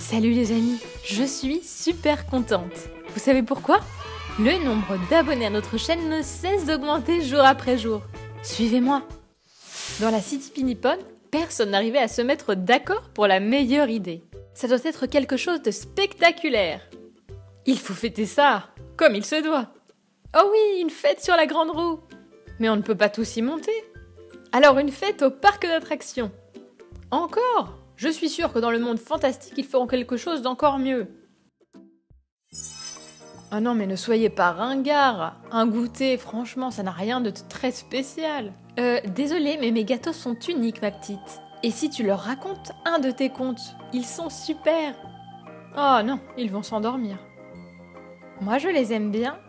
Salut les amis, je suis super contente. Vous savez pourquoi? Le nombre d'abonnés à notre chaîne ne cesse d'augmenter jour après jour. Suivez-moi. Dans la City Pinipon, personne n'arrivait à se mettre d'accord pour la meilleure idée. Ça doit être quelque chose de spectaculaire. Il faut fêter ça, comme il se doit. Oh oui, une fête sur la grande roue. Mais on ne peut pas tous y monter. Alors une fête au parc d'attractions. Encore? Je suis sûre que dans le monde fantastique, ils feront quelque chose d'encore mieux. Ah non, mais ne soyez pas ringard. Un goûter, franchement, ça n'a rien de très spécial. Désolée, mais mes gâteaux sont uniques, ma petite. Et si tu leur racontes un de tes contes, ils sont super. Oh non, ils vont s'endormir. Moi, je les aime bien.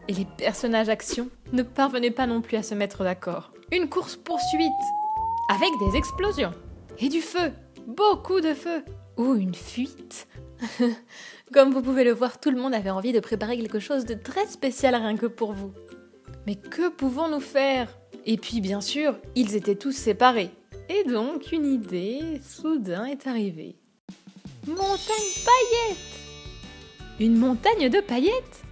Et les personnages action ne parvenaient pas non plus à se mettre d'accord. Une course-poursuite avec des explosions et du feu, beaucoup de feu, ou une fuite. Comme vous pouvez le voir, tout le monde avait envie de préparer quelque chose de très spécial rien que pour vous. Mais que pouvons-nous faire? Et puis bien sûr, ils étaient tous séparés. Et donc une idée soudain est arrivée. Montagne paillettes! Une montagne de paillettes?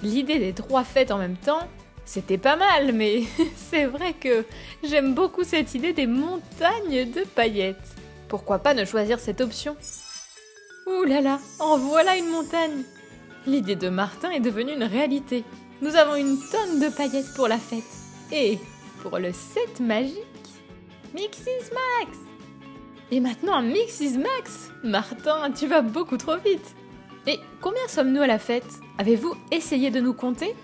L'idée des 3 fêtes en même temps, c'était pas mal, mais c'est vrai que j'aime beaucoup cette idée des montagnes de paillettes. Pourquoi pas ne choisir cette option? Ouh là là, en voilà une montagne! L'idée de Martin est devenue une réalité. Nous avons une tonne de paillettes pour la fête. Et pour le set magique, Mix is Max! Et maintenant un Mix is Max! Martin, tu vas beaucoup trop vite! Et combien sommes-nous à la fête? Avez-vous essayé de nous compter?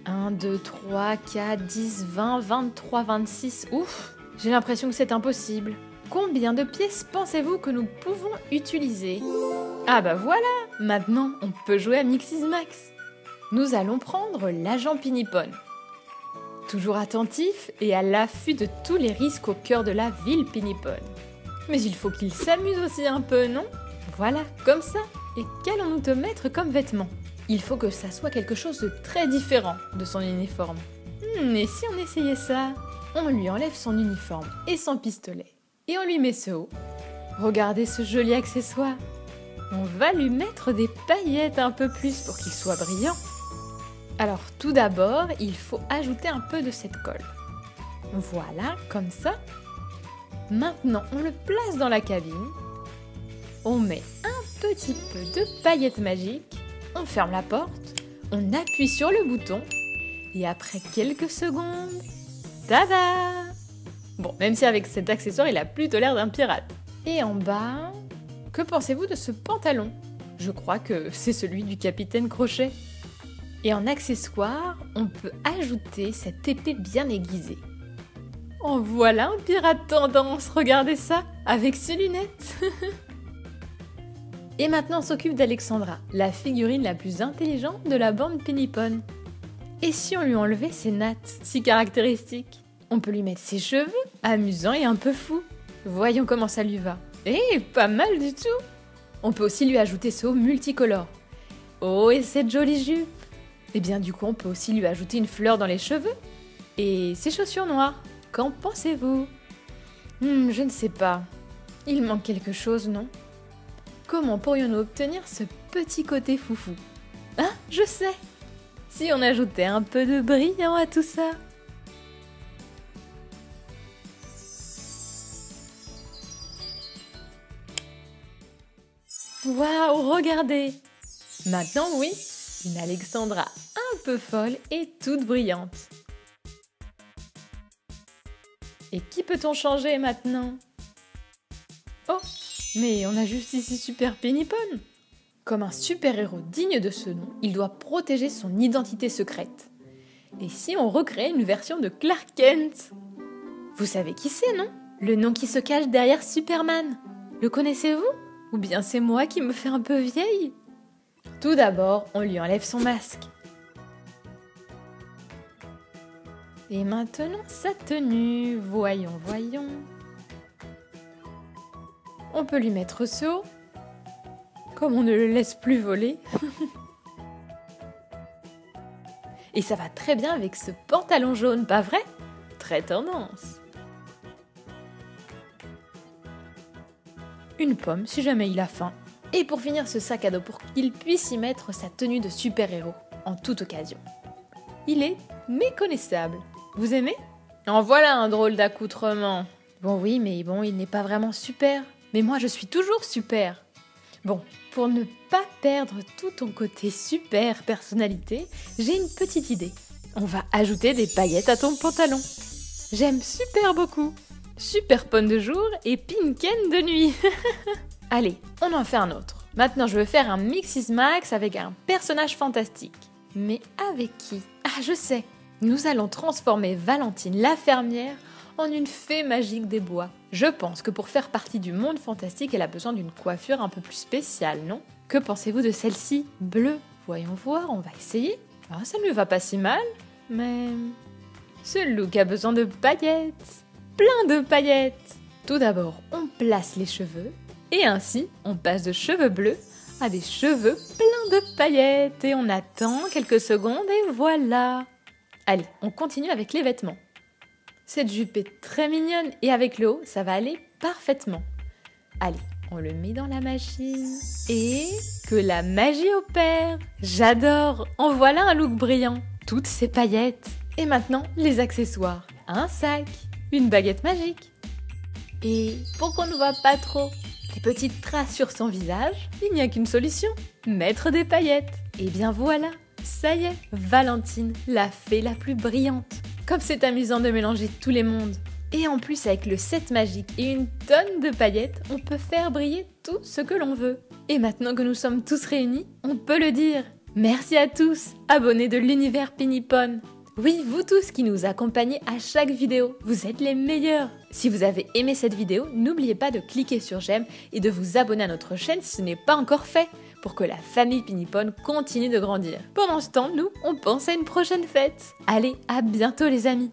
1, 2, 3, 4, 10, 20, 23, 26... Ouf! J'ai l'impression que c'est impossible. Combien de pièces pensez-vous que nous pouvons utiliser? Ah bah voilà! Maintenant, on peut jouer à Mix is Max. Nous allons prendre l'agent Pinipon. Toujours attentif et à l'affût de tous les risques au cœur de la ville Pinipon. Mais il faut qu'il s'amuse aussi un peu, non? Voilà, comme ça. Et qu'allons-nous te mettre comme vêtements? Il faut que ça soit quelque chose de très différent de son uniforme. Et si on essayait ça? On lui enlève son uniforme et son pistolet. Et on lui met ce haut. Regardez ce joli accessoire. On va lui mettre des paillettes un peu plus pour qu'il soit brillant. Alors tout d'abord, il faut ajouter un peu de cette colle. Voilà, comme ça. Maintenant, on le place dans la cabine. On met un petit peu de paillettes magiques. On ferme la porte. On appuie sur le bouton. Et après quelques secondes, tada! Bon, même si avec cet accessoire, il a plutôt l'air d'un pirate. Et en bas, que pensez-vous de ce pantalon? Je crois que c'est celui du capitaine Crochet. Et en accessoire, on peut ajouter cette épée bien aiguisée. En voilà un pirate tendance, regardez ça, avec ses lunettes. Et maintenant on s'occupe d'Alexandra, la figurine la plus intelligente de la bande Pinipon. Et si on lui enlevait ses nattes, si caractéristiques? On peut lui mettre ses cheveux, amusants et un peu fous. Voyons comment ça lui va. Eh, pas mal du tout! On peut aussi lui ajouter ce haut multicolore. Oh, et cette jolie jupe! Et bien du coup, on peut aussi lui ajouter une fleur dans les cheveux. Et ses chaussures noires. Qu'en pensez-vous? Je ne sais pas. Il manque quelque chose, non? Comment pourrions-nous obtenir ce petit côté foufou? Ah, je sais! Si on ajoutait un peu de brillant à tout ça. Waouh, regardez! Maintenant, oui, une Alexandra un peu folle et toute brillante. Et qui peut-on changer maintenant? Oh, mais on a juste ici Super Pinipon. Comme un super-héros digne de ce nom, il doit protéger son identité secrète. Et si on recrée une version de Clark Kent? Vous savez qui c'est, non? Le nom qui se cache derrière Superman. Le connaissez-vous? Ou bien c'est moi qui me fais un peu vieille? Tout d'abord, on lui enlève son masque. Et maintenant, sa tenue. Voyons, voyons. On peut lui mettre ce haut. Comme on ne le laisse plus voler. Et ça va très bien avec ce pantalon jaune, pas vrai? Très tendance. une pomme si jamais il a faim. Et pour finir ce sac à dos pour qu'il puisse y mettre sa tenue de super-héros en toute occasion. Il est méconnaissable. Vous aimez? En voilà un drôle d'accoutrement. Bon oui, mais bon, il n'est pas vraiment super. Mais moi, je suis toujours super. Bon, pour ne pas perdre tout ton côté super personnalité, j'ai une petite idée. On va ajouter des paillettes à ton pantalon. J'aime super beaucoup. Super pomme de jour et pinken de nuit. Allez, on en fait un autre. Maintenant, je veux faire un Mixis Max avec un personnage fantastique. Mais avec qui? Ah, je sais. Nous allons transformer Valentine la fermière en une fée magique des bois. Je pense que pour faire partie du monde fantastique, elle a besoin d'une coiffure un peu plus spéciale, non? Que pensez-vous de celle-ci? Bleue? Voyons voir, on va essayer. Ah, ça ne lui va pas si mal, mais... Ce look a besoin de paillettes. Plein de paillettes. Tout d'abord, on place les cheveux. Et ainsi, on passe de cheveux bleus à des cheveux pleins de paillettes. Et on attend quelques secondes et voilà. Allez, on continue avec les vêtements. Cette jupe est très mignonne et avec le haut, ça va aller parfaitement. Allez, on le met dans la machine et que la magie opère. J'adore, en voilà un look brillant. Toutes ces paillettes. Et maintenant, les accessoires. Un sac, une baguette magique. Et pour qu'on ne voit pas trop les petites traces sur son visage, il n'y a qu'une solution, mettre des paillettes. Et bien voilà, ça y est, Valentine, la fée la plus brillante. Comme c'est amusant de mélanger tous les mondes. Et en plus, avec le set magique et une tonne de paillettes, on peut faire briller tout ce que l'on veut. Et maintenant que nous sommes tous réunis, on peut le dire. Merci à tous, abonnés de l'univers Pinipon. Oui, vous tous qui nous accompagnez à chaque vidéo, vous êtes les meilleurs. Si vous avez aimé cette vidéo, n'oubliez pas de cliquer sur j'aime et de vous abonner à notre chaîne si ce n'est pas encore fait, pour que la famille Pinipon continue de grandir. Pendant ce temps, nous, on pense à une prochaine fête. Allez, à bientôt les amis.